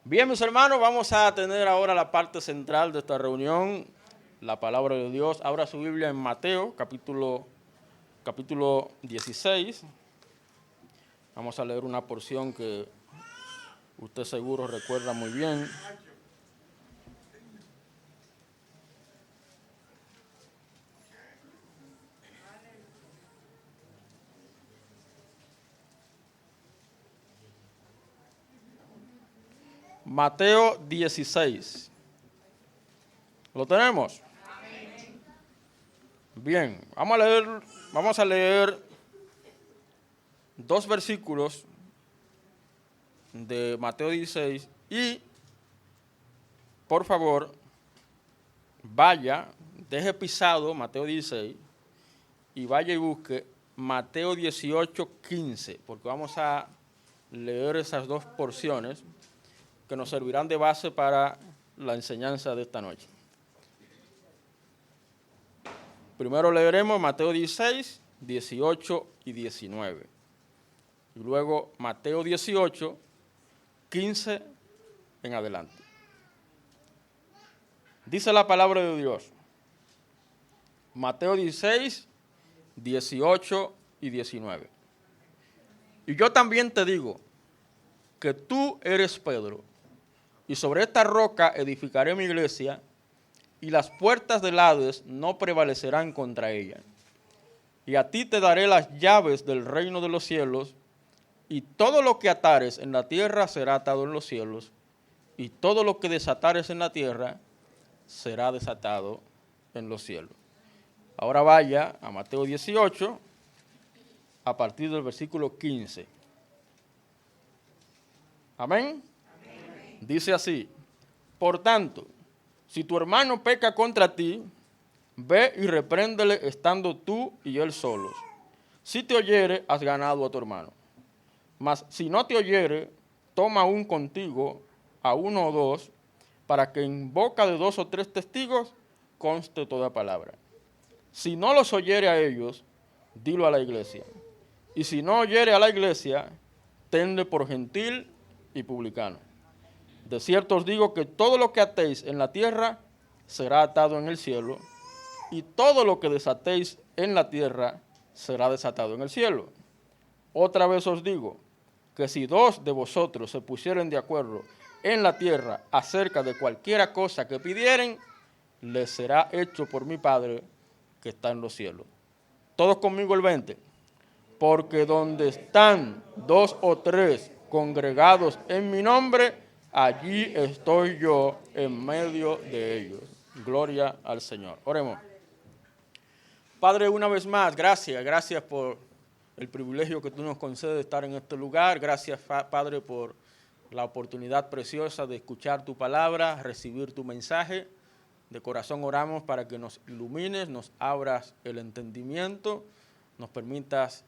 Bien, mis hermanos, vamos a tener ahora la parte central de esta reunión, la palabra de Dios. Abra su Biblia en Mateo, capítulo 16. Vamos a leer una porción que usted seguro recuerda muy bien. Mateo 16. ¿Lo tenemos? Bien, vamos a leer dos versículos de Mateo 16 y, por favor, deje pisado Mateo 16 y vaya y busque Mateo 18:15, porque vamos a leer esas dos porciones que nos servirán de base para la enseñanza de esta noche. Primero leeremos Mateo 16, 18 y 19. Y luego Mateo 18, 15 en adelante. Dice la palabra de Dios. Mateo 16, 18 y 19. Y yo también te digo que tú eres Pedro, y sobre esta roca edificaré mi iglesia, y las puertas del Hades no prevalecerán contra ella. Y a ti te daré las llaves del reino de los cielos, y todo lo que atares en la tierra será atado en los cielos, y todo lo que desatares en la tierra será desatado en los cielos. Ahora vaya a Mateo 18, a partir del versículo 15. Amén. Dice así: por tanto, si tu hermano peca contra ti, ve y repréndele estando tú y él solos. Si te oyere, has ganado a tu hermano. Mas si no te oyere, toma aún contigo a uno o dos, para que en boca de 2 o 3 testigos conste toda palabra. Si no los oyere a ellos, dilo a la iglesia. Y si no oyere a la iglesia, tenle por gentil y publicano. De cierto os digo que todo lo que atéis en la tierra será atado en el cielo, y todo lo que desatéis en la tierra será desatado en el cielo. Otra vez os digo que si 2 de vosotros se pusieren de acuerdo en la tierra acerca de cualquiera cosa que pidieren, les será hecho por mi Padre que está en los cielos. Todos conmigo el 20. Porque donde están 2 o 3 congregados en mi nombre, allí estoy yo en medio de ellos. Gloria al Señor. Oremos. Padre, una vez más, gracias por el privilegio que tú nos concedes de estar en este lugar. Gracias, Padre, por la oportunidad preciosa de escuchar tu palabra, recibir tu mensaje. De corazón oramos para que nos ilumines, nos abras el entendimiento, nos permitas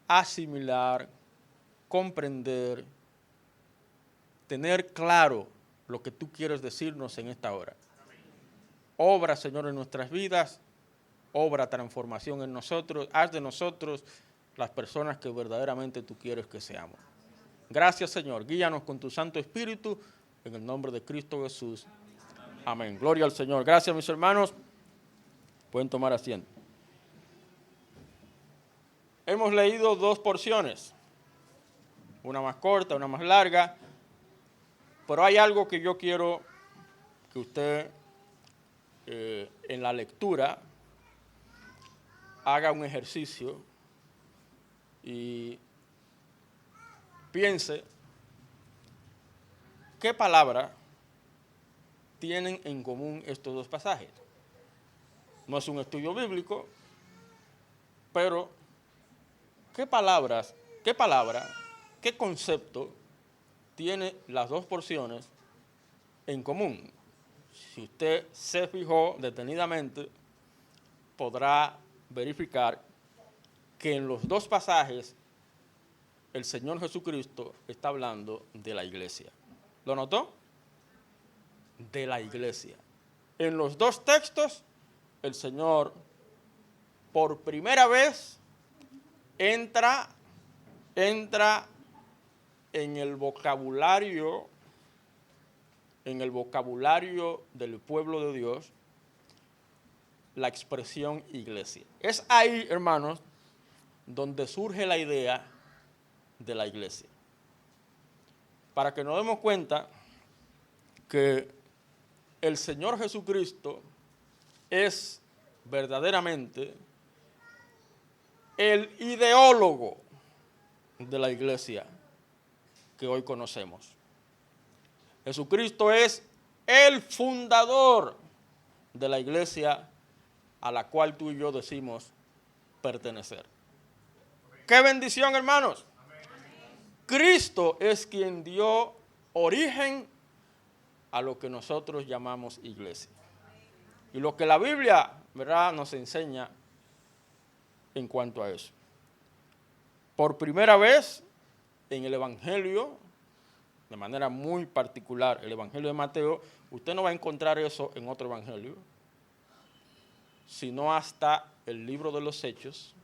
asimilar, comprender, tener claro lo que tú quieres decirnos en esta hora. Obra, Señor, en nuestras vidas, obra transformación en nosotros, haz de nosotros las personas que verdaderamente tú quieres que seamos. Gracias, Señor, guíanos con tu Santo Espíritu, en el nombre de Cristo Jesús. Amén. Gloria al Señor. Gracias, mis hermanos. Pueden tomar asiento. Hemos leído 2 porciones, una más corta, una más larga, pero hay algo que yo quiero que usted en la lectura haga un ejercicio y piense qué palabra tienen en común estos 2 pasajes. No es un estudio bíblico, pero ¿qué palabra, qué concepto tiene las 2 porciones en común? Si usted se fijó detenidamente, podrá verificar que en los 2 pasajes el Señor Jesucristo está hablando de la iglesia. ¿Lo notó? De la iglesia. En los 2 textos, el Señor por primera vez entra en el vocabulario en el vocabulario del pueblo de Dios la expresión iglesia. Es ahí, hermanos, donde surge la idea de la iglesia. Para que nos demos cuenta que el Señor Jesucristo es verdaderamente el ideólogo de la iglesia que hoy conocemos. Jesucristo es el fundador de la iglesia a la cual tú y yo decimos pertenecer. ¡Qué bendición, hermanos! Cristo es quien dio origen a lo que nosotros llamamos iglesia. Y lo que la Biblia, ¿verdad?, nos enseña en cuanto a eso. Por primera vez en el Evangelio, de manera muy particular, el Evangelio de Mateo, usted no va a encontrar eso en otro evangelio, sino hasta el libro de los Hechos,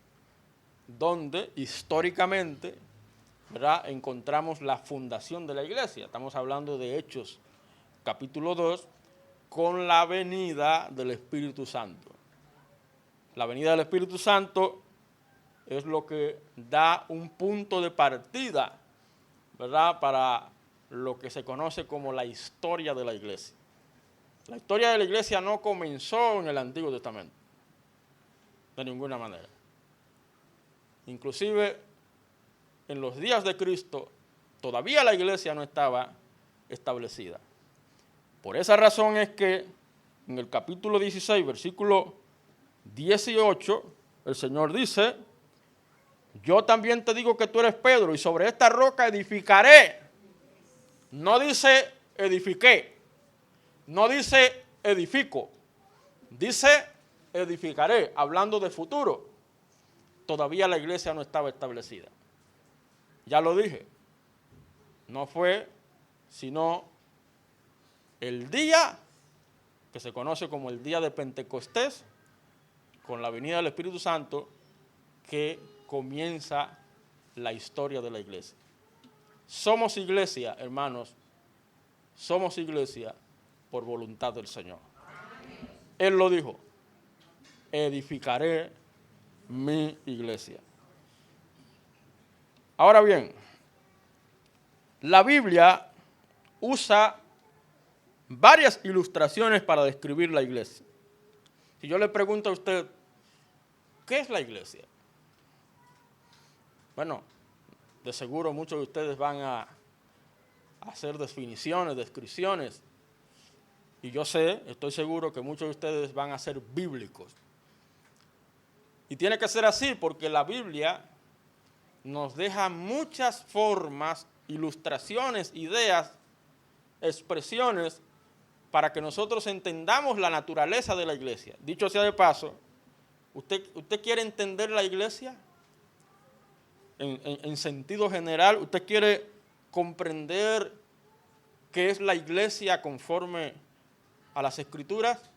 donde históricamente, ¿verdad?, encontramos la fundación de la iglesia. Estamos hablando de Hechos, capítulo 2, con la venida del Espíritu Santo. La venida del Espíritu Santo es lo que da un punto de partida, ¿verdad?, para lo que se conoce como la historia de la iglesia. La historia de la iglesia no comenzó en el Antiguo Testamento, de ninguna manera. Inclusive, en los días de Cristo, todavía la iglesia no estaba establecida. Por esa razón es que en el capítulo 16, versículo 18, el Señor dice: yo también te digo que tú eres Pedro, y sobre esta roca edificaré. No dice edifiqué, no dice edifico, dice edificaré, hablando de futuro. Todavía la iglesia no estaba establecida. Ya lo dije, no fue sino el día que se conoce como el día de Pentecostés, con la venida del Espíritu Santo, que comienza la historia de la iglesia. Somos iglesia, hermanos, somos iglesia por voluntad del Señor. Él lo dijo: edificaré mi iglesia. Ahora bien, la Biblia usa varias ilustraciones para describir la iglesia. Si yo le pregunto a usted, ¿qué es la iglesia? Bueno, de seguro muchos de ustedes van a hacer definiciones, descripciones, y yo sé, estoy seguro que muchos de ustedes van a ser bíblicos. Y tiene que ser así porque la Biblia nos deja muchas formas, ilustraciones, ideas, expresiones para que nosotros entendamos la naturaleza de la iglesia. Dicho sea de paso, ¿usted quiere entender la iglesia? En sentido general, ¿usted quiere comprender qué es la iglesia conforme a las Escrituras?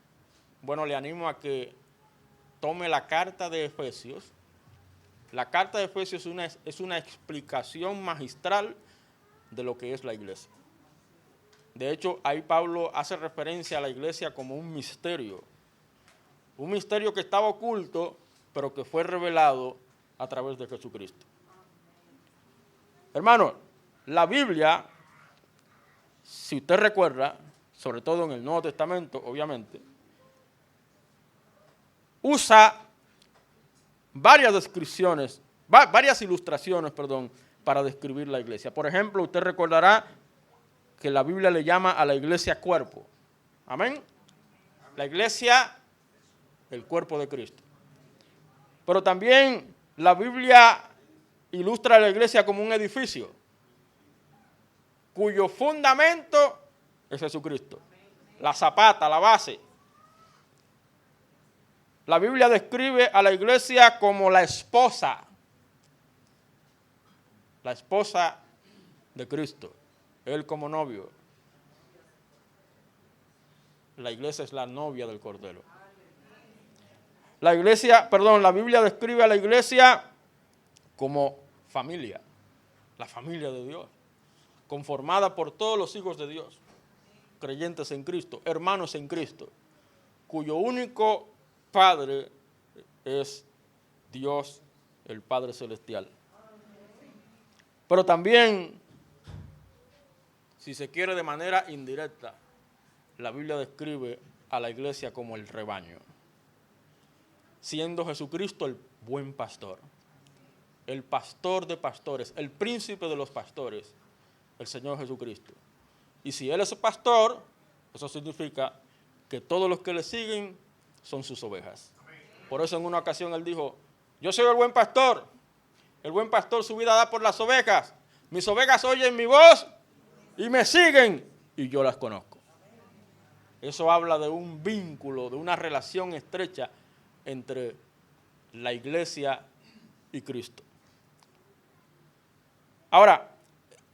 Bueno, le animo a que tome la carta de Efesios. La carta de Efesios es una explicación magistral de lo que es la iglesia. De hecho, ahí Pablo hace referencia a la iglesia como un misterio que estaba oculto, pero que fue revelado a través de Jesucristo. Hermano, la Biblia, si usted recuerda, sobre todo en el Nuevo Testamento, obviamente, usa varias ilustraciones, para describir la iglesia. Por ejemplo, usted recordará que la Biblia le llama a la iglesia cuerpo. Amén. La iglesia, el cuerpo de Cristo. Pero también la Biblia ilustra a la iglesia como un edificio cuyo fundamento es Jesucristo. La zapata, la base. La Biblia describe a la iglesia como la esposa de Cristo, Él como novio. La iglesia es la novia del Cordero. La Biblia describe a la iglesia como familia, la familia de Dios, conformada por todos los hijos de Dios. creyentes en Cristo, hermanos en Cristo, cuyo único Padre es Dios, el Padre Celestial. Pero también, si se quiere de manera indirecta, la Biblia describe a la iglesia como el rebaño, siendo Jesucristo el buen pastor, el pastor de pastores, el príncipe de los pastores, el Señor Jesucristo. Y si Él es pastor, eso significa que todos los que le siguen son sus ovejas. Por eso en una ocasión Él dijo, yo soy el buen pastor su vida da por las ovejas, mis ovejas oyen mi voz y me siguen y yo las conozco. Eso habla de un vínculo, de una relación estrecha entre la iglesia y Cristo. Ahora,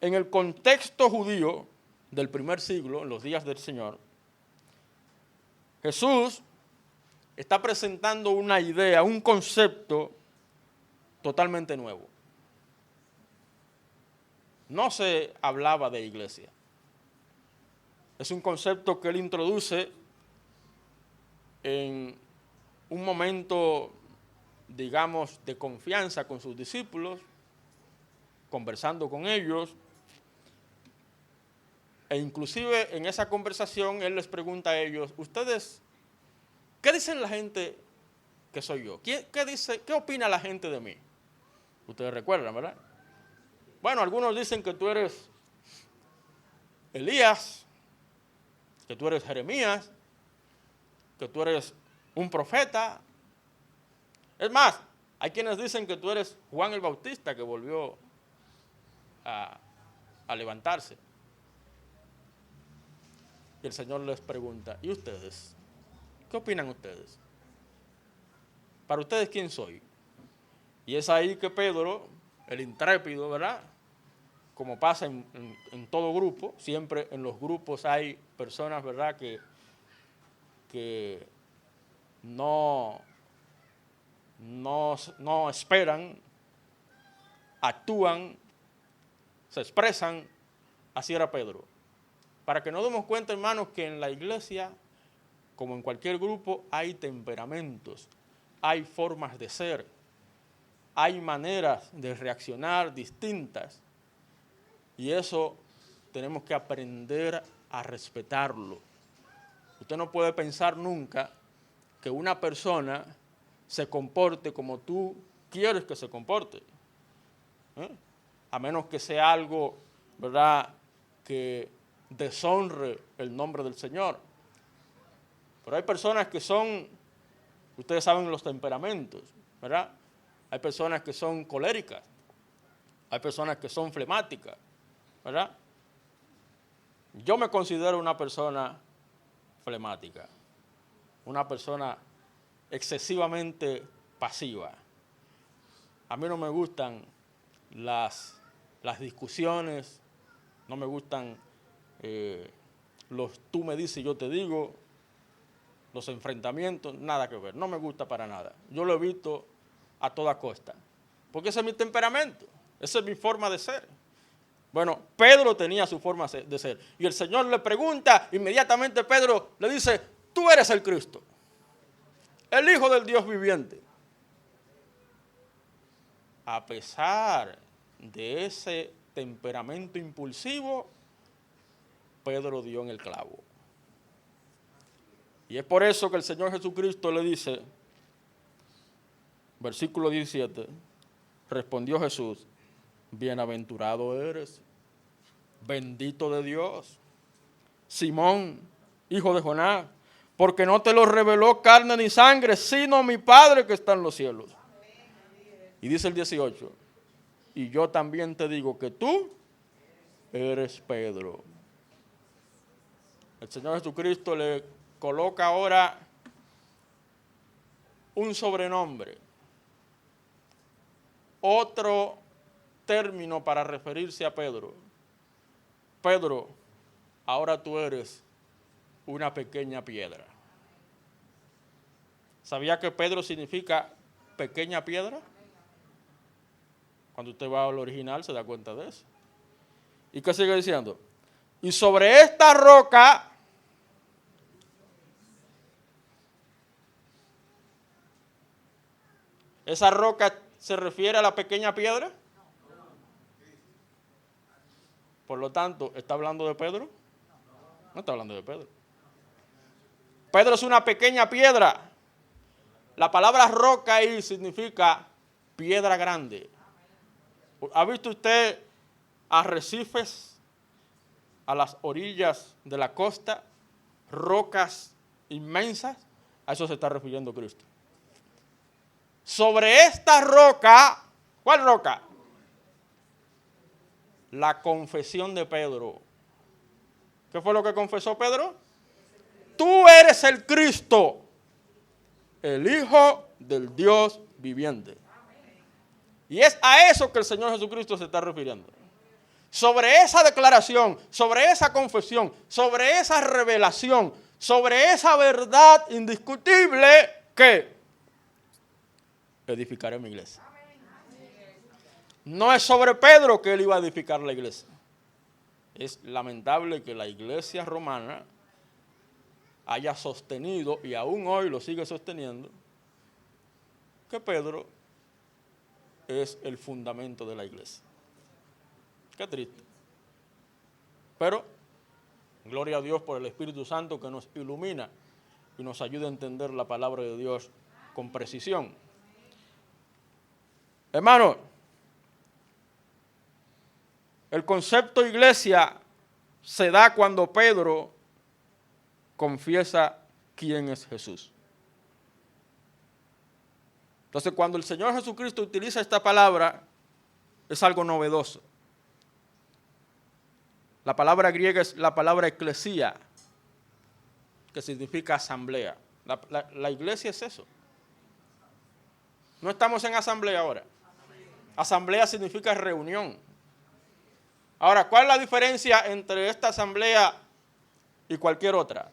en el contexto judío del primer siglo, en los días del Señor, Jesús está presentando una idea, un concepto totalmente nuevo. No se hablaba de iglesia. Es un concepto que él introduce en un momento, digamos, de confianza con sus discípulos, conversando con ellos, e inclusive en esa conversación él les pregunta a ellos, ustedes, ¿qué dicen la gente que soy yo? ¿Qué opina la gente de mí? Ustedes recuerdan, ¿verdad? Bueno, algunos dicen que tú eres Elías, que tú eres Jeremías, que tú eres un profeta. Es más, hay quienes dicen que tú eres Juan el Bautista que volvió a levantarse. Y el Señor les pregunta, ¿y ustedes? ¿Qué opinan ustedes? Para ustedes, ¿quién soy? Y es ahí que Pedro, el intrépido, ¿verdad? Como pasa en todo grupo, siempre en los grupos hay personas, ¿verdad?, que no esperan, actúan, se expresan. Así era Pedro. Para que nos demos cuenta, hermanos, que en la iglesia, como en cualquier grupo, hay temperamentos, hay formas de ser, hay maneras de reaccionar distintas. Y eso tenemos que aprender a respetarlo. Usted no puede pensar nunca que una persona se comporte como tú quieres que se comporte. A menos que sea algo, ¿verdad?, que deshonre el nombre del Señor. Pero hay personas que son, ustedes saben los temperamentos, ¿verdad? Hay personas que son coléricas, hay personas que son flemáticas, ¿verdad? Yo me considero una persona flemática, una persona excesivamente pasiva. A mí no me gustan las discusiones, no me gustan los tú me dices y yo te digo, los enfrentamientos, nada que ver, no me gusta para nada. Yo lo evito a toda costa, porque ese es mi temperamento, esa es mi forma de ser. Bueno, Pedro tenía su forma de ser, y el Señor le pregunta, inmediatamente Pedro le dice, tú eres el Cristo, el Hijo del Dios viviente. A pesar de ese temperamento impulsivo, Pedro dio en el clavo. Y es por eso que el Señor Jesucristo le dice, versículo 17, respondió Jesús, bienaventurado eres, bendito de Dios, Simón, hijo de Jonás, porque no te lo reveló carne ni sangre, sino mi Padre que está en los cielos. Y dice el 18, y yo también te digo que tú eres Pedro. El Señor Jesucristo le coloca ahora un sobrenombre, otro término para referirse a Pedro. Pedro, ahora tú eres una pequeña piedra. ¿Sabía que Pedro significa pequeña piedra? Cuando usted va al original se da cuenta de eso. ¿Y qué sigue diciendo? Y sobre esta roca ¿Esa roca se refiere a la pequeña piedra? Por lo tanto, ¿está hablando de Pedro? No está hablando de Pedro. Pedro es una pequeña piedra. La palabra roca ahí significa piedra grande. ¿Ha visto usted arrecifes a las orillas de la costa? Rocas inmensas. A eso se está refiriendo Cristo. Sobre esta roca, ¿cuál roca? La confesión de Pedro. ¿Qué fue lo que confesó Pedro? Tú eres el Cristo, el Hijo del Dios viviente. Y es a eso que el Señor Jesucristo se está refiriendo. Sobre esa declaración, sobre esa confesión, sobre esa revelación, sobre esa verdad indiscutible, que edificaré mi iglesia. No es sobre Pedro que él iba a edificar la iglesia. Es lamentable que la iglesia romana haya sostenido, y aún hoy lo sigue sosteniendo, que Pedro es el fundamento de la iglesia. Qué triste. Pero, gloria a Dios por el Espíritu Santo que nos ilumina y nos ayuda a entender la palabra de Dios con precisión. Hermano, el concepto iglesia se da cuando Pedro confiesa quién es Jesús. Entonces, cuando el Señor Jesucristo utiliza esta palabra, es algo novedoso. La palabra griega es la palabra eclesía, que significa asamblea. La iglesia es eso. No estamos en asamblea ahora. Asamblea significa reunión. Ahora, ¿cuál es la diferencia entre esta asamblea y cualquier otra?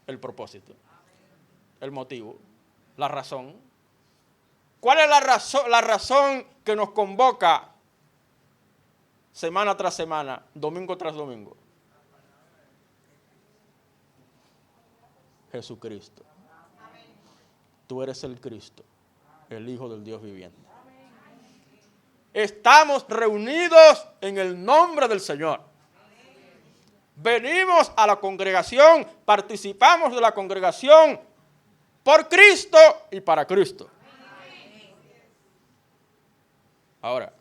El propósito, el motivo, la razón. ¿Cuál es la razón que nos convoca semana tras semana, domingo tras domingo? Jesucristo. Tú eres el Cristo, el Hijo del Dios viviente. Estamos reunidos en el nombre del Señor. Venimos a la congregación, participamos de la congregación por Cristo y para Cristo. Ahora,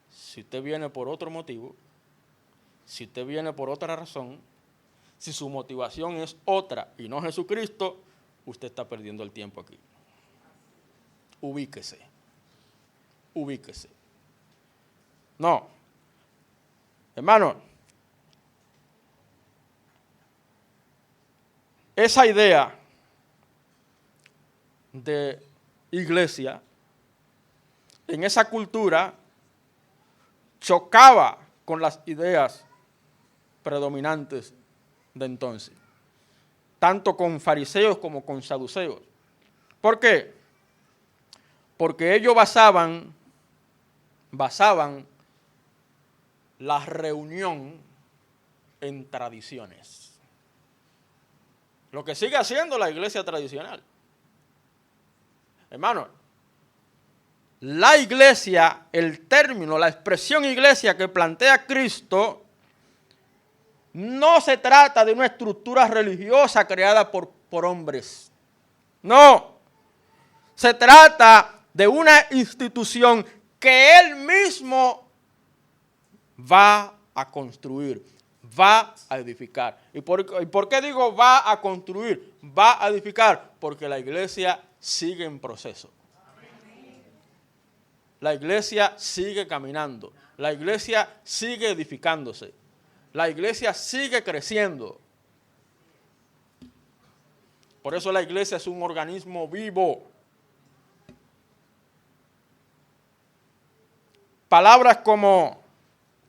si usted viene por otro motivo, si usted viene por otra razón, si su motivación es otra y no Jesucristo, usted está perdiendo el tiempo aquí. Ubíquese. Ubíquese. No. Hermano, esa idea de iglesia en esa cultura chocaba con las ideas predominantes de entonces, tanto con fariseos como con saduceos. ¿Por qué? Porque ellos basaban la reunión en tradiciones. Lo que sigue haciendo la iglesia tradicional. Hermano, la iglesia, el término, la expresión iglesia que plantea Cristo, no se trata de una estructura religiosa creada por hombres. No. Se trata de una institución que Él mismo va a construir, va a edificar. ¿Y por qué digo va a construir, va a edificar? Porque la iglesia sigue en proceso. La iglesia sigue caminando. La iglesia sigue edificándose. La iglesia sigue creciendo. Por eso la iglesia es un organismo vivo. Palabras como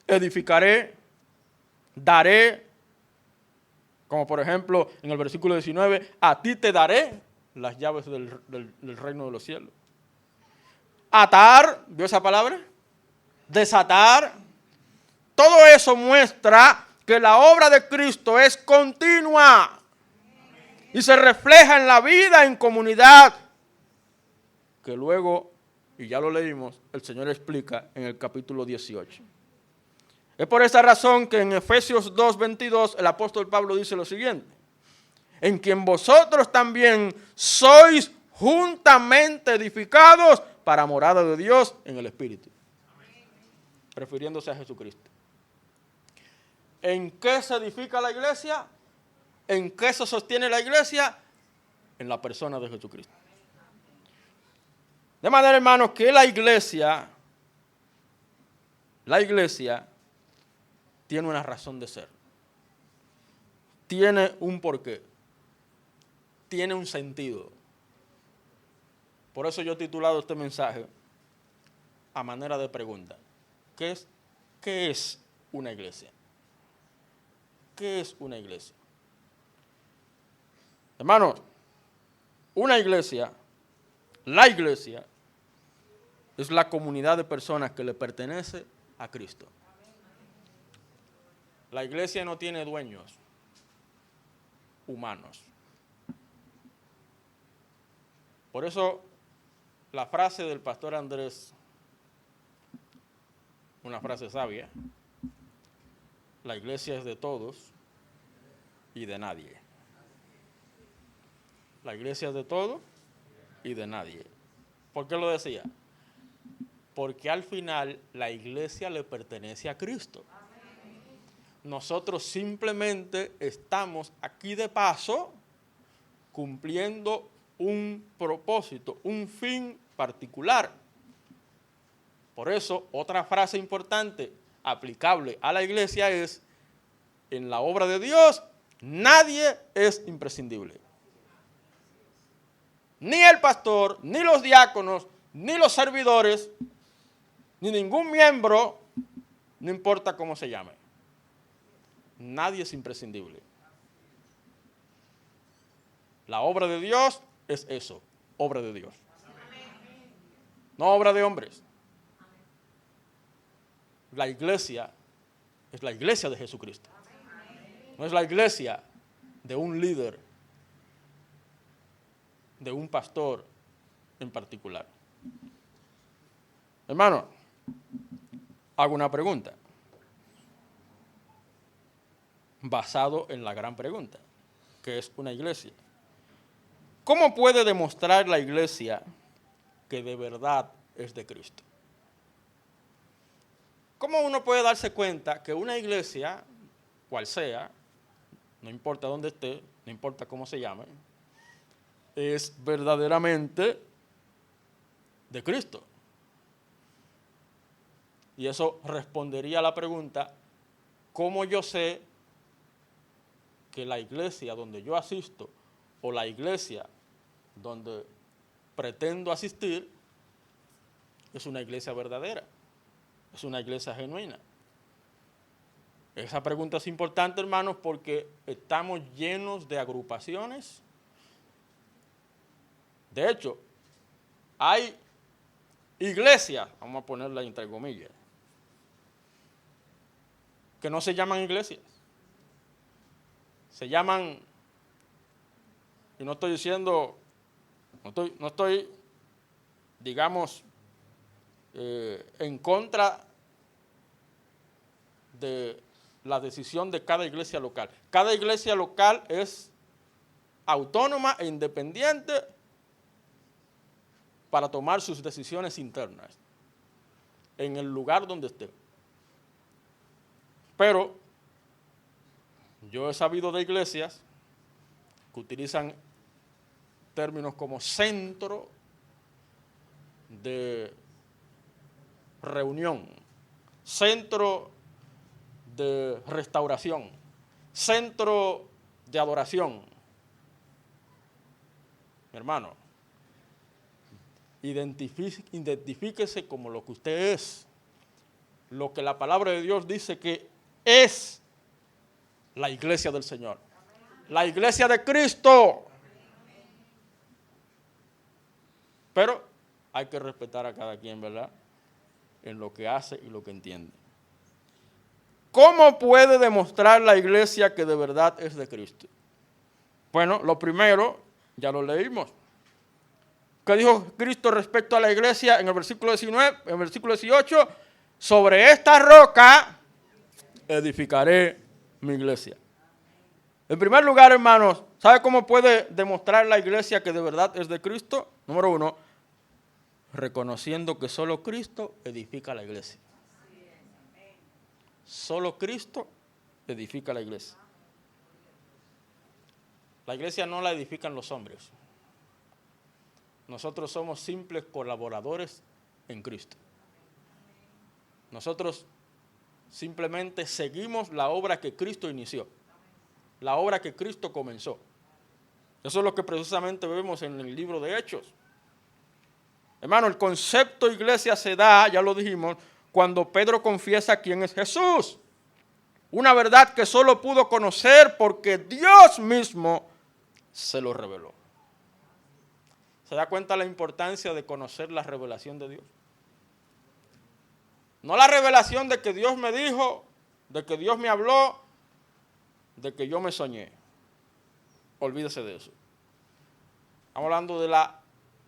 edificaré, daré, como por ejemplo en el versículo 19, a ti te daré las llaves del reino de los cielos. Atar, ¿vio esa palabra? Desatar. Todo eso muestra que la obra de Cristo es continua y se refleja en la vida en comunidad que luego y ya lo leímos, el Señor explica en el capítulo 18. Es por esa razón que en Efesios 2:22 el apóstol Pablo dice lo siguiente: en quien vosotros también sois juntamente edificados para morada de Dios en el Espíritu. Refiriéndose a Jesucristo. ¿En qué se edifica la iglesia? ¿En qué se sostiene la iglesia? En la persona de Jesucristo. De manera, hermanos, que la iglesia tiene una razón de ser. Tiene un porqué. Tiene un sentido. Por eso yo he titulado este mensaje a manera de pregunta. ¿Qué es una iglesia? ¿Qué es una iglesia? Hermanos, una iglesia, la iglesia, es la comunidad de personas que le pertenece a Cristo. La iglesia no tiene dueños humanos. Por eso, la frase del pastor Andrés, una frase sabia: la iglesia es de todos y de nadie. La iglesia es de todos y de nadie. ¿Por qué lo decía? Porque al final la iglesia le pertenece a Cristo. Nosotros simplemente estamos aquí de paso cumpliendo un propósito, un fin particular. Por eso, otra frase importante aplicable a la iglesia es: en la obra de Dios nadie es imprescindible. Ni el pastor, ni los diáconos, ni los servidores, ni ningún miembro, no importa cómo se llame. Nadie es imprescindible. La obra de Dios es eso, obra de Dios. No obra de hombres. La iglesia es la iglesia de Jesucristo. No es la iglesia de un líder, de un pastor en particular. Hermano, hago una pregunta, basado en la gran pregunta, que es una iglesia. ¿Cómo puede demostrar la iglesia que de verdad es de Cristo? ¿Cómo uno puede darse cuenta que una iglesia, cual sea, no importa dónde esté, no importa cómo se llame, es verdaderamente de Cristo? Y eso respondería a la pregunta: ¿cómo yo sé que la iglesia donde yo asisto o la iglesia donde pretendo asistir es una iglesia verdadera, es una iglesia genuina? Esa pregunta es importante, hermanos, porque estamos llenos de agrupaciones. De hecho, hay iglesias, vamos a ponerla entre comillas, que no se llaman iglesias. Se llaman, y no estoy diciendo, no estoy, digamos, en contra de la decisión de cada iglesia local. Cada iglesia local es autónoma e independiente para tomar sus decisiones internas en el lugar donde esté. Pero yo he sabido de iglesias que utilizan términos como centro de reunión, centro de restauración, centro de adoración. Mi hermano, identifíquese como lo que usted es, lo que la palabra de Dios dice que es la iglesia del Señor, la iglesia de Cristo. Pero hay que respetar a cada quien, ¿verdad?, en lo que hace y lo que entiende. ¿Cómo puede demostrar la iglesia que de verdad es de Cristo? Bueno, lo primero, ya lo leímos. ¿Qué dijo Cristo respecto a la iglesia en el versículo 19, en el versículo 18? Sobre esta roca edificaré mi iglesia. En primer lugar, hermanos, ¿sabe cómo puede demostrar la iglesia que de verdad es de Cristo? Número uno, reconociendo que solo Cristo edifica la iglesia. Solo Cristo edifica la iglesia. La iglesia no la edifican los hombres. Nosotros somos simples colaboradores en Cristo. Nosotros simplemente seguimos la obra que Cristo inició, la obra que Cristo comenzó. Eso es lo que precisamente vemos en el libro de Hechos. Hermano, el concepto iglesia se da, ya lo dijimos, cuando Pedro confiesa quién es Jesús. Una verdad que solo pudo conocer porque Dios mismo se lo reveló. ¿Se da cuenta la importancia de conocer la revelación de Dios? No la revelación de que Dios me dijo, de que Dios me habló, de que yo me soñé. Olvídese de eso. Estamos hablando de la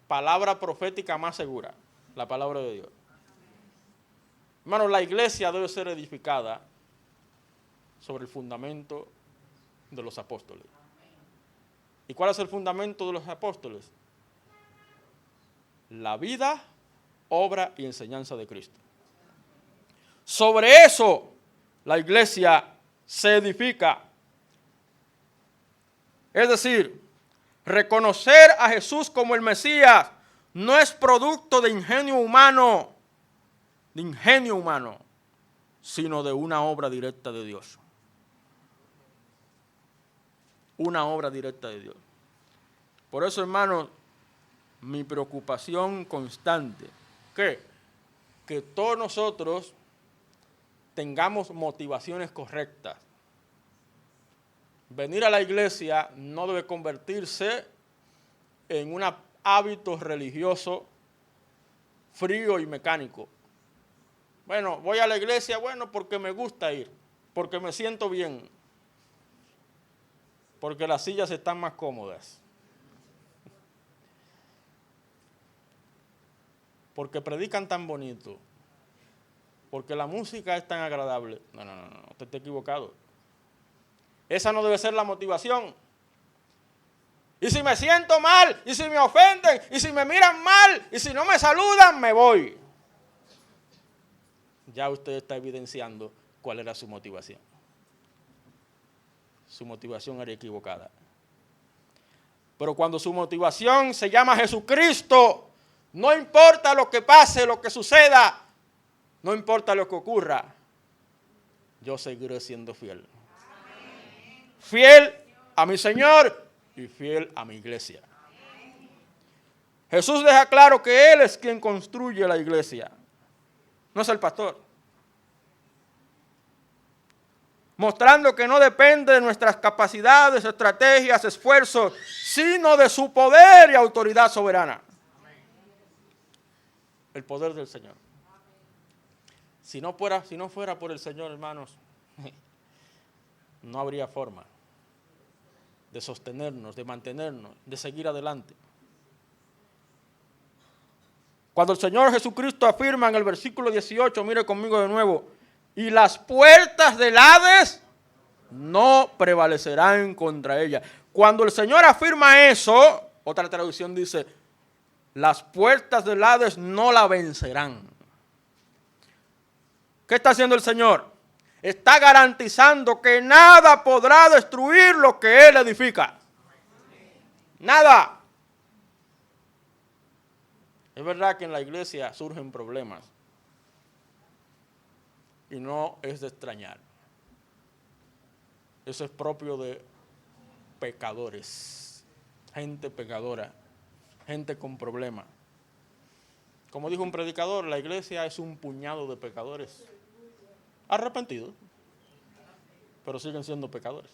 palabra profética más segura, la palabra de Dios. Hermano, la iglesia debe ser edificada sobre el fundamento de los apóstoles. ¿Y cuál es el fundamento de los apóstoles? La vida, obra y enseñanza de Cristo. Sobre eso la iglesia se edifica. Es decir, reconocer a Jesús como el Mesías no es producto de ingenio humano, sino de una obra directa de Dios. Una obra directa de Dios. Por eso, hermanos, mi preocupación constante, que todos nosotros tengamos motivaciones correctas. Venir a la iglesia no debe convertirse en un hábito religioso frío y mecánico. Bueno, voy a la iglesia, porque me gusta ir, porque me siento bien, porque las sillas están más cómodas, porque predican tan bonito, porque la música es tan agradable. No, usted está equivocado. Esa no debe ser la motivación. Y si me siento mal, y si me ofenden, y si me miran mal, y si no me saludan, me voy. Ya usted está evidenciando cuál era su motivación. Su motivación era equivocada. Pero cuando su motivación se llama Jesucristo, no importa lo que pase, lo que suceda, no importa lo que ocurra, yo seguiré siendo fiel. Fiel a mi Señor y fiel a mi iglesia. Jesús deja claro que Él es quien construye la iglesia, no es el pastor. Mostrando que no depende de nuestras capacidades, estrategias, esfuerzos, sino de su poder y autoridad soberana. El poder del Señor. Si no fuera por el Señor, hermanos, no habría forma de sostenernos, de mantenernos, de seguir adelante. Cuando el Señor Jesucristo afirma en el versículo 18, mire conmigo de nuevo, y las puertas del Hades no prevalecerán contra ella. Cuando el Señor afirma eso, otra traducción dice, las puertas del Hades no la vencerán. ¿Qué está haciendo el Señor? Está garantizando que nada podrá destruir lo que Él edifica. Nada. Es verdad que en la iglesia surgen problemas. Y no es de extrañar. Eso es propio de pecadores. Gente pecadora. Gente con problemas. Como dijo un predicador, la iglesia es un puñado de pecadores arrepentidos, pero siguen siendo pecadores.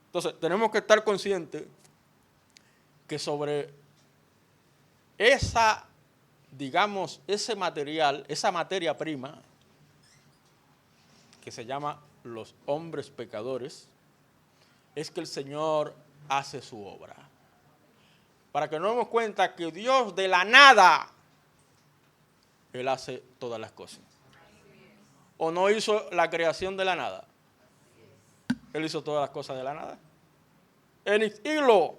Entonces, tenemos que estar conscientes que sobre esa, digamos, ese material, esa materia prima, que se llama los hombres pecadores, es que el Señor hace su obra. para que nos demos cuenta que Dios de la nada, Él hace todas las cosas. ¿O no hizo la creación de la nada? Él hizo todas las cosas de la nada. El hilo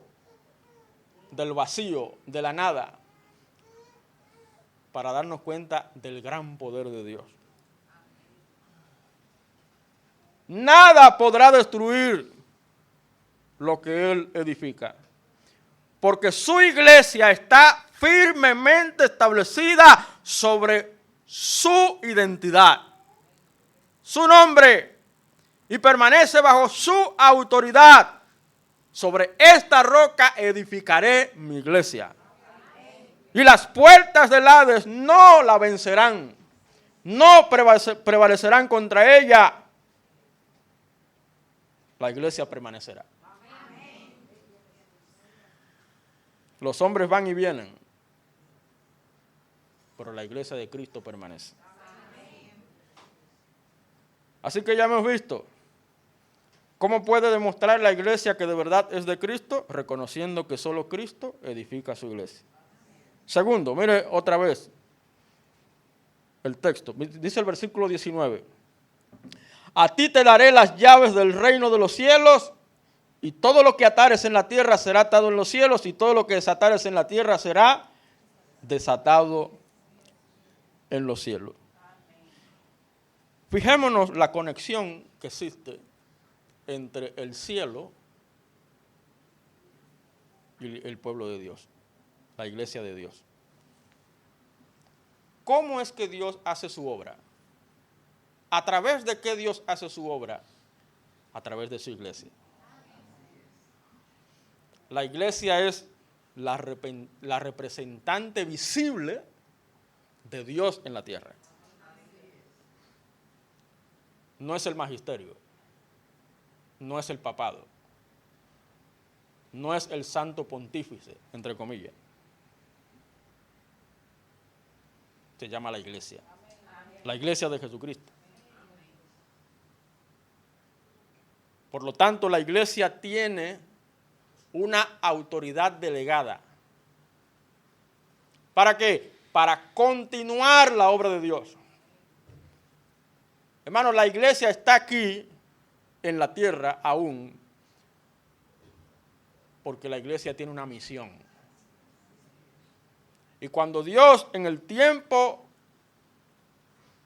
del vacío, de la nada, para darnos cuenta del gran poder de Dios. Nada podrá destruir lo que Él edifica, porque su iglesia está firmemente establecida sobre su identidad, su nombre, y permanece bajo su autoridad. Sobre esta roca edificaré mi iglesia, y las puertas del Hades no la vencerán, no prevalecerán contra ella. La iglesia permanecerá. Los hombres van y vienen, pero la iglesia de Cristo permanece. Así que ya hemos visto cómo puede demostrar la iglesia que de verdad es de Cristo, reconociendo que solo Cristo edifica su iglesia. Segundo, mire otra vez el texto. Dice el versículo 19. A ti te daré las llaves del reino de los cielos, y todo lo que atares en la tierra será atado en los cielos, y todo lo que desatares en la tierra será desatado en los cielos. Fijémonos la conexión que existe entre el cielo y el pueblo de Dios, la iglesia de Dios. ¿Cómo es que Dios hace su obra? ¿A través de qué Dios hace su obra? A través de su iglesia. La iglesia es la representante visible de Dios en la tierra. No es el magisterio, no es el papado, no es el santo pontífice, entre comillas. Se llama la iglesia de Jesucristo. Por lo tanto, la iglesia tiene una autoridad delegada. ¿Para qué? Para continuar la obra de Dios. Hermanos, la iglesia está aquí en la tierra aún porque la iglesia tiene una misión. Y cuando Dios en el tiempo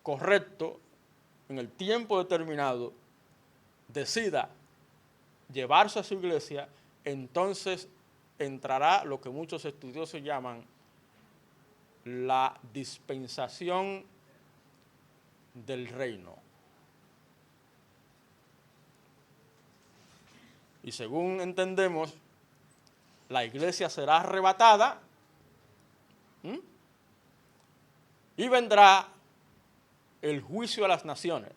correcto, en el tiempo determinado, decida llevarse a su iglesia, entonces entrará lo que muchos estudiosos llaman la dispensación del reino. Y según entendemos, la iglesia será arrebatada y vendrá el juicio a las naciones.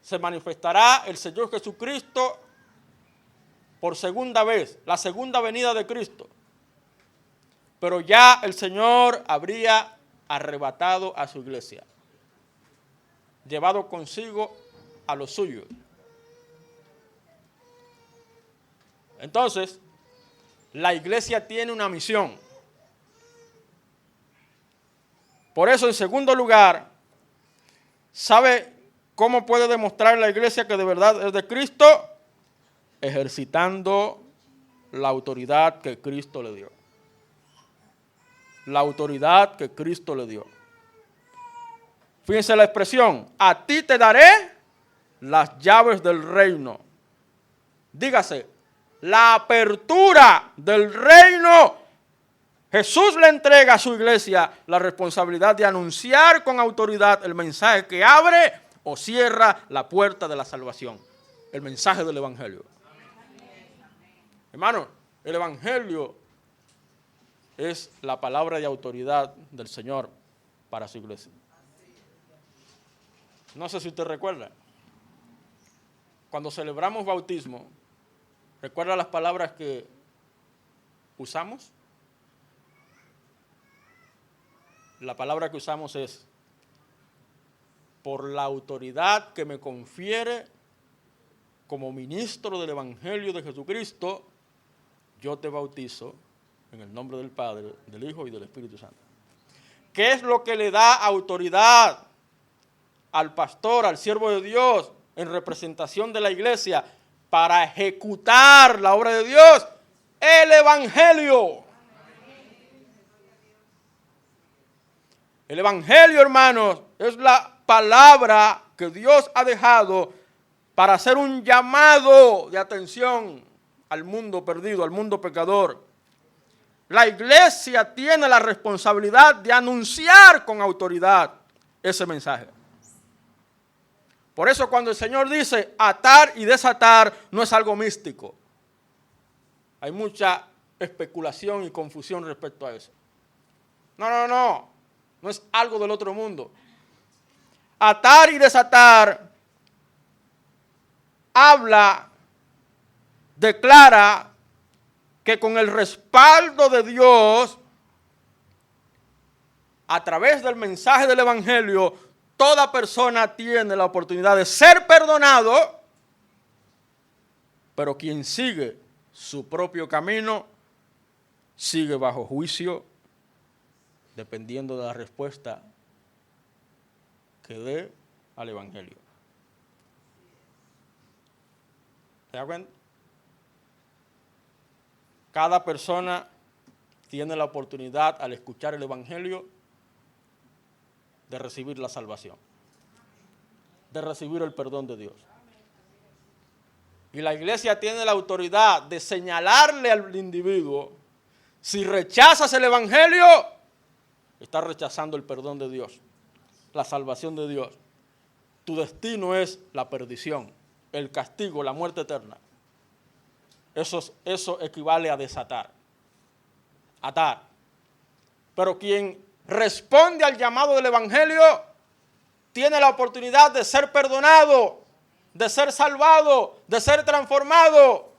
Se manifestará el Señor Jesucristo por segunda vez, la segunda venida de Cristo. Pero ya el Señor habría arrebatado a su iglesia, llevado consigo a los suyos. Entonces, la iglesia tiene una misión. Por eso, en segundo lugar, ¿sabe cómo puede demostrar la iglesia que de verdad es de Cristo? Ejercitando la autoridad que Cristo le dio. La autoridad que Cristo le dio. Fíjense la expresión, a ti te daré las llaves del reino. Dígase, la apertura del reino. Jesús le entrega a su iglesia la responsabilidad de anunciar con autoridad el mensaje que abre o cierra la puerta de la salvación. El mensaje del evangelio. Hermano, el evangelio es la palabra de autoridad del Señor para su iglesia. No sé si usted recuerda, cuando celebramos bautismo, ¿recuerda las palabras que usamos? La palabra que usamos es, por la autoridad que me confiere como ministro del Evangelio de Jesucristo, yo te bautizo En el nombre del Padre, del Hijo y del Espíritu Santo. ¿Qué es lo que le da autoridad al pastor, al siervo de Dios, en representación de la iglesia, para ejecutar la obra de Dios? El Evangelio. El Evangelio, hermanos, es la palabra que Dios ha dejado para hacer un llamado de atención al mundo perdido, al mundo pecador. La iglesia tiene la responsabilidad de anunciar con autoridad ese mensaje. Por eso cuando el Señor dice atar y desatar, no es algo místico. Hay mucha especulación y confusión respecto a eso. No es algo del otro mundo. Atar y desatar habla, declara que con el respaldo de Dios, a través del mensaje del Evangelio, toda persona tiene la oportunidad de ser perdonado, pero quien sigue su propio camino, sigue bajo juicio, dependiendo de la respuesta que dé al Evangelio. ¿Se da cuenta? Cada persona tiene la oportunidad, al escuchar el Evangelio, de recibir la salvación, de recibir el perdón de Dios. Y la iglesia tiene la autoridad de señalarle al individuo: si rechazas el Evangelio, estás rechazando el perdón de Dios, la salvación de Dios. Tu destino es la perdición, el castigo, la muerte eterna. Eso equivale a desatar, atar. Pero quien responde al llamado del Evangelio tiene la oportunidad de ser perdonado, de ser salvado, de ser transformado.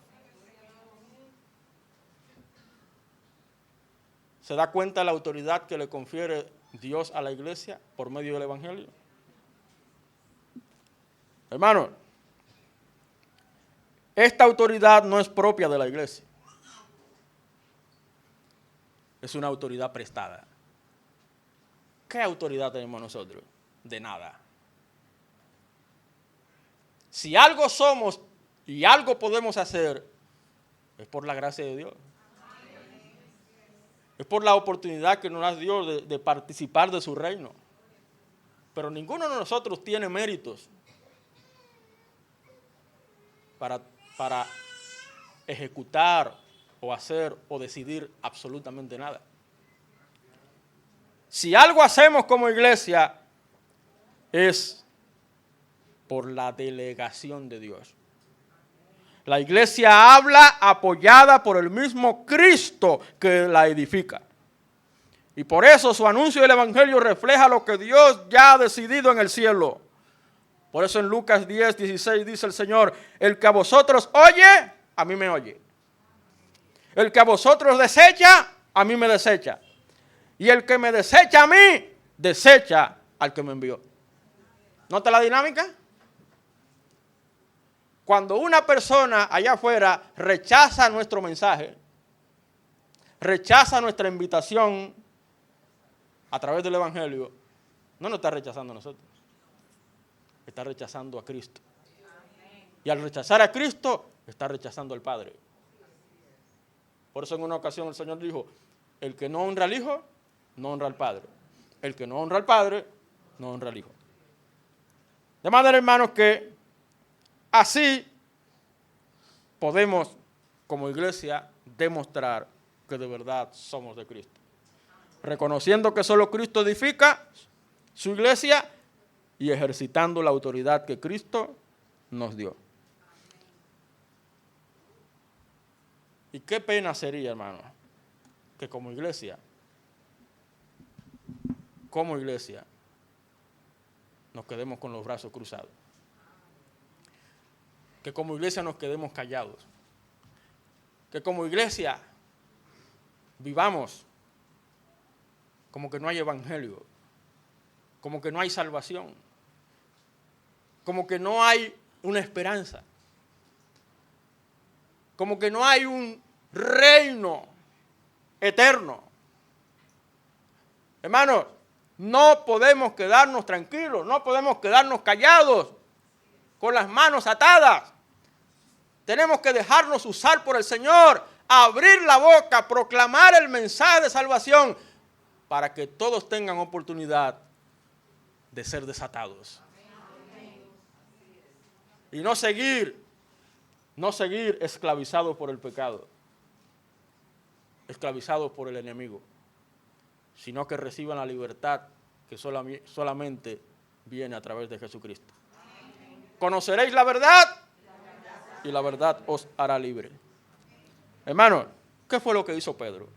¿Se da cuenta la autoridad que le confiere Dios a la iglesia por medio del Evangelio? Hermano, esta autoridad no es propia de la iglesia. Es una autoridad prestada. ¿Qué autoridad tenemos nosotros? De nada. Si algo somos y algo podemos hacer, es por la gracia de Dios. Es por la oportunidad que nos da Dios de participar de su reino. Pero ninguno de nosotros tiene méritos para ejecutar o hacer o decidir absolutamente nada. Si algo hacemos como iglesia, es por la delegación de Dios. La iglesia habla apoyada por el mismo Cristo que la edifica. Y por eso su anuncio del Evangelio refleja lo que Dios ya ha decidido en el cielo. Por eso en Lucas 10:16 dice el Señor: el que a vosotros oye, a mí me oye. El que a vosotros desecha, a mí me desecha. Y el que me desecha a mí, desecha al que me envió. ¿Nota la dinámica? Cuando una persona allá afuera rechaza nuestro mensaje, rechaza nuestra invitación a través del Evangelio, no nos está rechazando a nosotros, está rechazando a Cristo. Y al rechazar a Cristo, está rechazando al Padre. Por eso en una ocasión el Señor dijo: el que no honra al Hijo, no honra al Padre. El que no honra al Padre, no honra al Hijo. De manera, hermanos, que así podemos, como iglesia, demostrar que de verdad somos de Cristo. Reconociendo que solo Cristo edifica su iglesia y ejercitando la autoridad que Cristo nos dio. Y qué pena sería, hermano, que como iglesia, nos quedemos con los brazos cruzados. Que como iglesia nos quedemos callados. Que como iglesia vivamos como que no hay evangelio, como que no hay salvación, como que no hay una esperanza, como que no hay un reino eterno. Hermanos, no podemos quedarnos tranquilos, no podemos quedarnos callados, con las manos atadas. Tenemos que dejarnos usar por el Señor, abrir la boca, proclamar el mensaje de salvación, para que todos tengan oportunidad de ser desatados. Y no seguir esclavizados por el pecado, esclavizados por el enemigo, sino que reciban la libertad que solamente viene a través de Jesucristo. Conoceréis la verdad y la verdad os hará libre. Hermanos, ¿qué fue lo que hizo Pedro?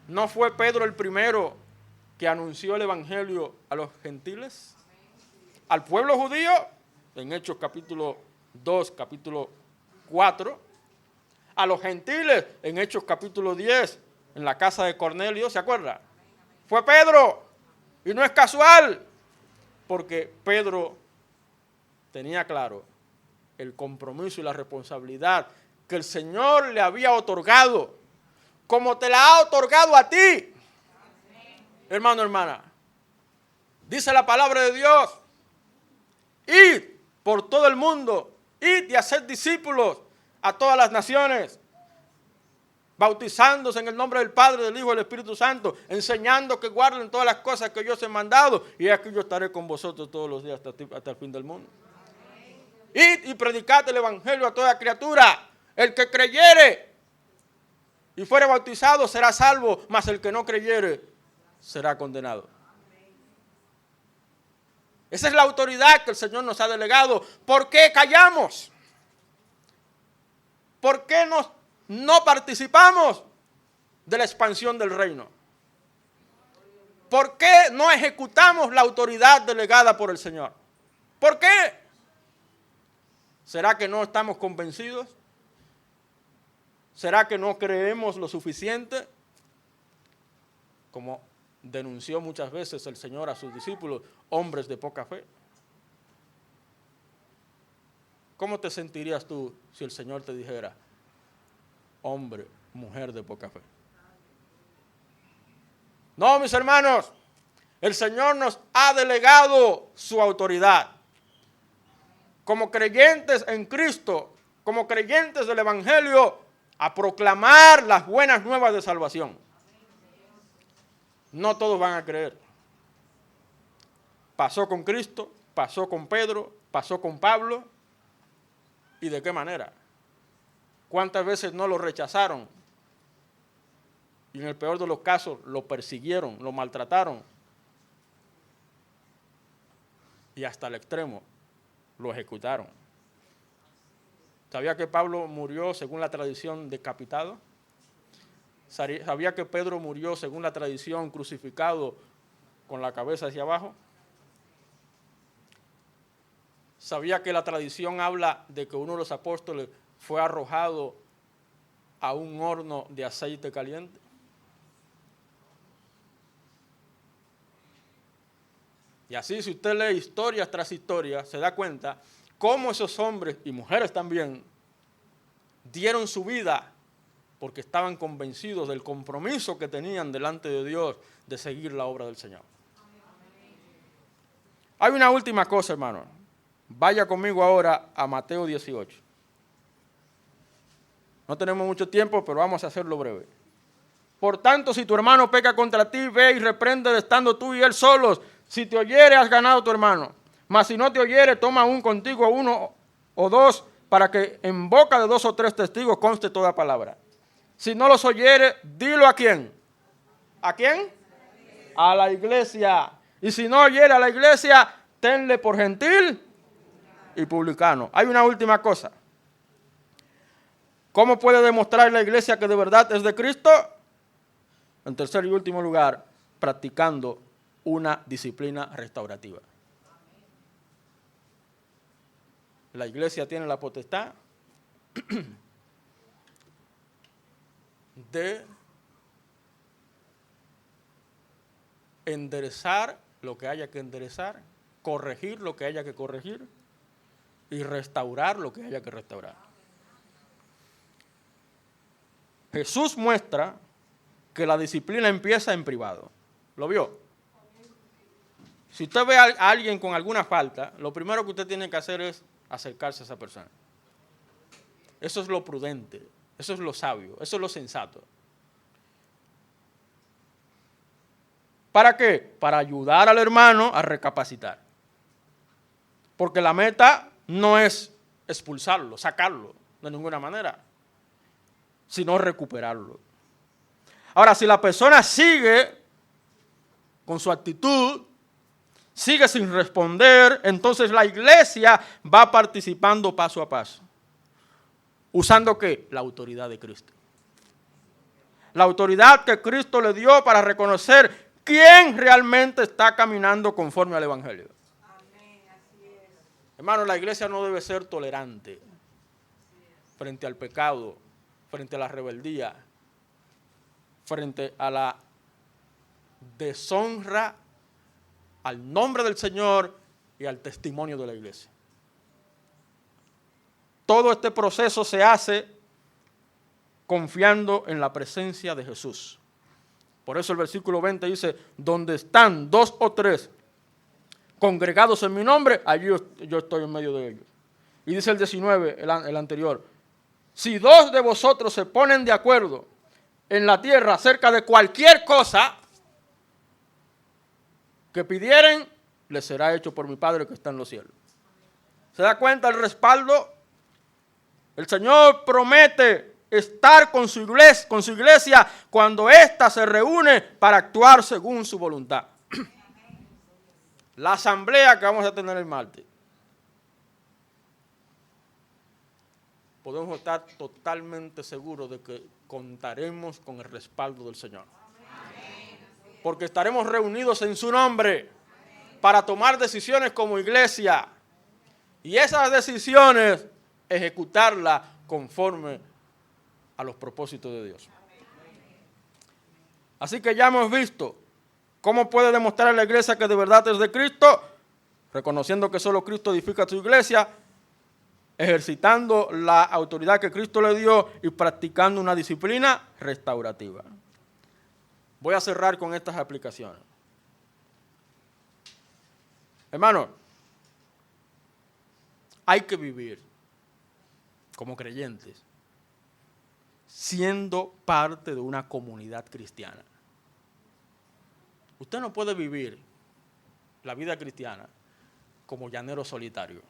¿No fue Pedro el primero que anunció el evangelio a los gentiles? Al pueblo judío, en Hechos capítulo 2, capítulo 4. A los gentiles, en Hechos capítulo 10, en la casa de Cornelio, ¿se acuerda? Fue Pedro, y no es casual, porque Pedro tenía claro el compromiso y la responsabilidad que el Señor le había otorgado, como te la ha otorgado a ti, hermano, hermana. Dice la palabra de Dios: id por todo el mundo, id y haced discípulos a todas las naciones, bautizándose en el nombre del Padre, del Hijo y del Espíritu Santo, enseñando que guarden todas las cosas que yo os he mandado, y aquí yo estaré con vosotros todos los días hasta el fin del mundo. Id y predicad el evangelio a toda criatura. El que creyere y fuere bautizado será salvo, mas el que no creyere será condenado. Esa es la autoridad que el Señor nos ha delegado. ¿Por qué callamos? ¿Por qué no participamos de la expansión del reino? ¿Por qué no ejecutamos la autoridad delegada por el Señor? ¿Por qué? ¿Será que no estamos convencidos? ¿Será que no creemos lo suficiente? Como denunció muchas veces el Señor a sus discípulos, hombres de poca fe. ¿Cómo te sentirías tú si el Señor te dijera, hombre, mujer de poca fe? No, mis hermanos, el Señor nos ha delegado su autoridad. Como creyentes en Cristo, como creyentes del Evangelio, a proclamar las buenas nuevas de salvación. No todos van a creer. Pasó con Cristo, pasó con Pedro, pasó con Pablo. ¿Y de qué manera? ¿Cuántas veces no lo rechazaron? Y en el peor de los casos lo persiguieron, lo maltrataron. Y hasta el extremo lo ejecutaron. ¿Sabía que Pablo murió según la tradición decapitado? ¿Sabía que Pedro murió según la tradición crucificado con la cabeza hacia abajo? ¿Sabía que la tradición habla de que uno de los apóstoles fue arrojado a un horno de aceite caliente? Y así, si usted lee historias tras historias, se da cuenta cómo esos hombres y mujeres también dieron su vida porque estaban convencidos del compromiso que tenían delante de Dios de seguir la obra del Señor. Hay una última cosa, hermano. Vaya conmigo ahora a Mateo 18. No tenemos mucho tiempo, pero vamos a hacerlo breve. Por tanto, si tu hermano peca contra ti, ve y repréndele estando tú y él solos. Si te oyere, has ganado a tu hermano. Mas si no te oyere, toma aún contigo uno o dos, para que en boca de 2 o 3 testigos conste toda palabra. Si no los oyere, dilo a quién. ¿A quién? A la iglesia. Y si no oyere a la iglesia, tenle por gentil y publicano. Hay una última cosa. ¿Cómo puede demostrar la iglesia que de verdad es de Cristo? En tercer y último lugar, practicando una disciplina restaurativa. La iglesia tiene la potestad de enderezar lo que haya que enderezar, corregir lo que haya que corregir y restaurar lo que haya que restaurar. Jesús muestra que la disciplina empieza en privado. ¿Lo vio? Si usted ve a alguien con alguna falta, lo primero que usted tiene que hacer es acercarse a esa persona. Eso es lo prudente, eso es lo sabio, eso es lo sensato. ¿Para qué? Para ayudar al hermano a recapacitar. Porque la meta no es expulsarlo, sacarlo de ninguna manera, sino recuperarlo. Ahora, si la persona sigue con su actitud, sigue sin responder, entonces la iglesia va participando paso a paso. ¿Usando qué? La autoridad de Cristo. La autoridad que Cristo le dio para reconocer quién realmente está caminando conforme al Evangelio. Amén, así es. Hermano, la iglesia no debe ser tolerante frente al pecado, frente a la rebeldía, frente a la deshonra al nombre del Señor y al testimonio de la iglesia. Todo este proceso se hace confiando en la presencia de Jesús. Por eso el versículo 20 dice, donde están 2 o 3 congregados en mi nombre, allí yo estoy en medio de ellos. Y dice el 19, el anterior, si 2 de vosotros se ponen de acuerdo en la tierra acerca de cualquier cosa que pidieren, les será hecho por mi Padre que está en los cielos. ¿Se da cuenta el respaldo? El Señor promete estar con su iglesia cuando ésta se reúne para actuar según su voluntad. La asamblea que vamos a tener el martes, podemos estar totalmente seguros de que contaremos con el respaldo del Señor. Porque estaremos reunidos en su nombre para tomar decisiones como iglesia. Y esas decisiones, ejecutarlas conforme a los propósitos de Dios. Así que ya hemos visto cómo puede demostrar a la iglesia que de verdad es de Cristo, reconociendo que solo Cristo edifica su iglesia, ejercitando la autoridad que Cristo le dio y practicando una disciplina restaurativa. Voy a cerrar con estas aplicaciones. Hermano, hay que vivir como creyentes siendo parte de una comunidad cristiana. Usted no puede vivir la vida cristiana como llanero solitario,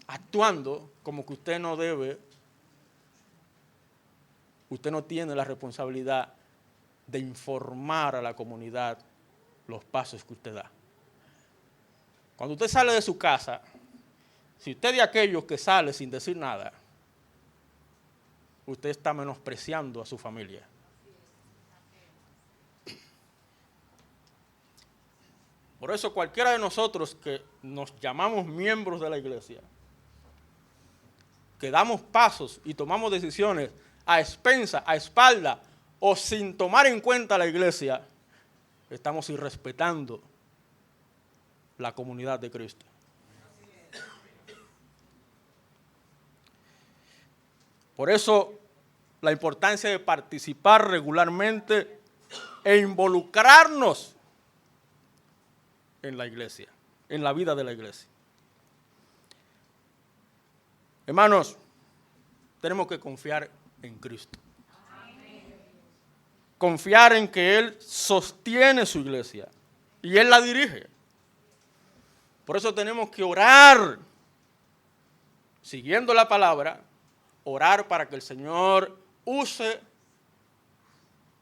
actuando como que usted no debe, usted no tiene la responsabilidad de informar a la comunidad los pasos que usted da. Cuando usted sale de su casa, si usted es de aquellos que sale sin decir nada, usted está menospreciando a su familia. Por eso cualquiera de nosotros que nos llamamos miembros de la iglesia, que damos pasos y tomamos decisiones a expensa, a espalda o sin tomar en cuenta la iglesia, estamos irrespetando la comunidad de Cristo. Por eso la importancia de participar regularmente e involucrarnos en la iglesia, en la vida de la iglesia. Hermanos, tenemos que confiar en Cristo. Confiar en que Él sostiene su iglesia y Él la dirige. Por eso tenemos que orar, siguiendo la palabra, orar para que el Señor use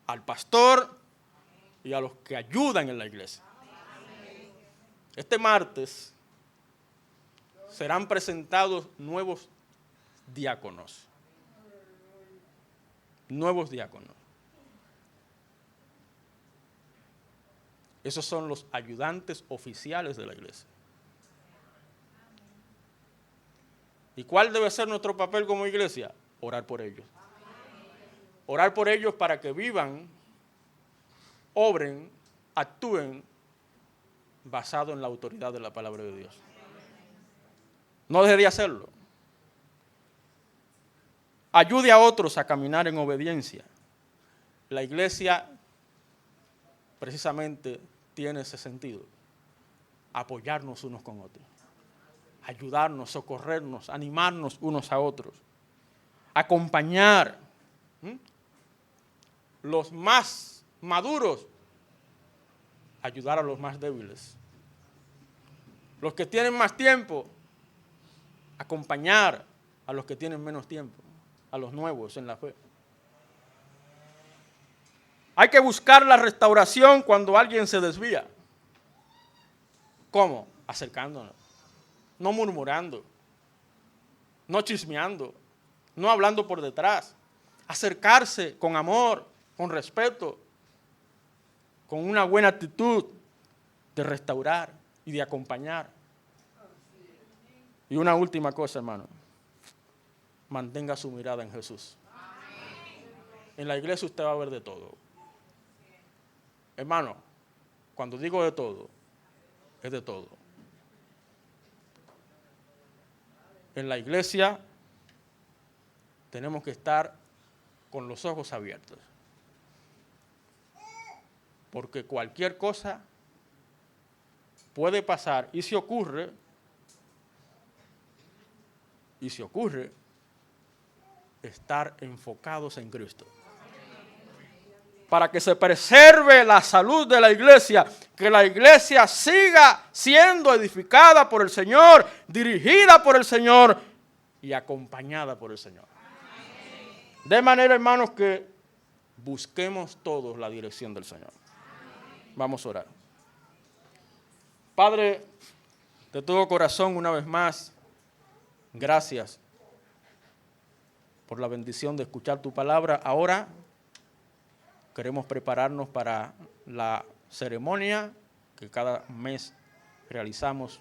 al pastor y a los que ayudan en la iglesia. Este martes serán presentados nuevos diáconos. Nuevos diáconos. Esos son los ayudantes oficiales de la iglesia. ¿Y cuál debe ser nuestro papel como iglesia? Orar por ellos. Orar por ellos para que vivan, obren, actúen basado en la autoridad de la palabra de Dios. No deje de hacerlo. Ayude a otros a caminar en obediencia La iglesia precisamente tiene ese sentido, apoyarnos unos con otros, ayudarnos, socorrernos, animarnos unos a otros, acompañar. Los más maduros, ayudar a los más débiles. Los que tienen más tiempo, acompañar a los que tienen menos tiempo, a los nuevos en la fe. Hay que buscar la restauración cuando alguien se desvía. ¿Cómo? Acercándonos, no murmurando, no chismeando, no hablando por detrás. Acercarse con amor, con respeto, con una buena actitud de restaurar y de acompañar. Y una última cosa, hermano. Mantenga su mirada en Jesús. En la iglesia usted va a ver de todo. Hermano, cuando digo de todo, es de todo. En la iglesia tenemos que estar con los ojos abiertos. Porque cualquier cosa puede pasar y si ocurre, estar enfocados en Cristo. Para que se preserve la salud de la iglesia, que la iglesia siga siendo edificada por el Señor, dirigida por el Señor y acompañada por el Señor. De manera, hermanos, que busquemos todos la dirección del Señor. Vamos a orar. Padre, de todo corazón, una vez más, gracias por la bendición de escuchar tu palabra. Ahora queremos prepararnos para la ceremonia que cada mes realizamos,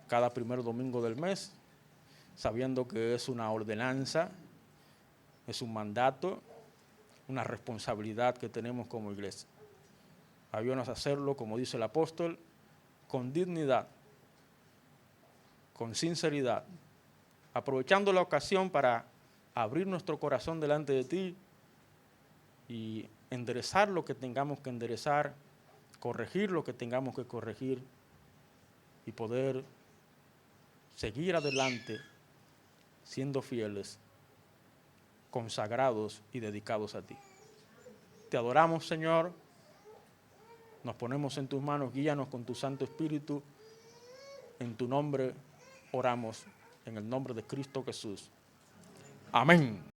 cada primer domingo del mes, sabiendo que es una ordenanza, es un mandato, una responsabilidad que tenemos como iglesia. Ayúdanos a hacerlo, como dice el apóstol, con dignidad, con sinceridad, aprovechando la ocasión para abrir nuestro corazón delante de ti y enderezar lo que tengamos que enderezar, corregir lo que tengamos que corregir y poder seguir adelante siendo fieles, consagrados y dedicados a ti. Te adoramos, Señor. Nos ponemos en tus manos, guíanos con tu Santo Espíritu. En tu nombre oramos, en el nombre de Cristo Jesús. Amén.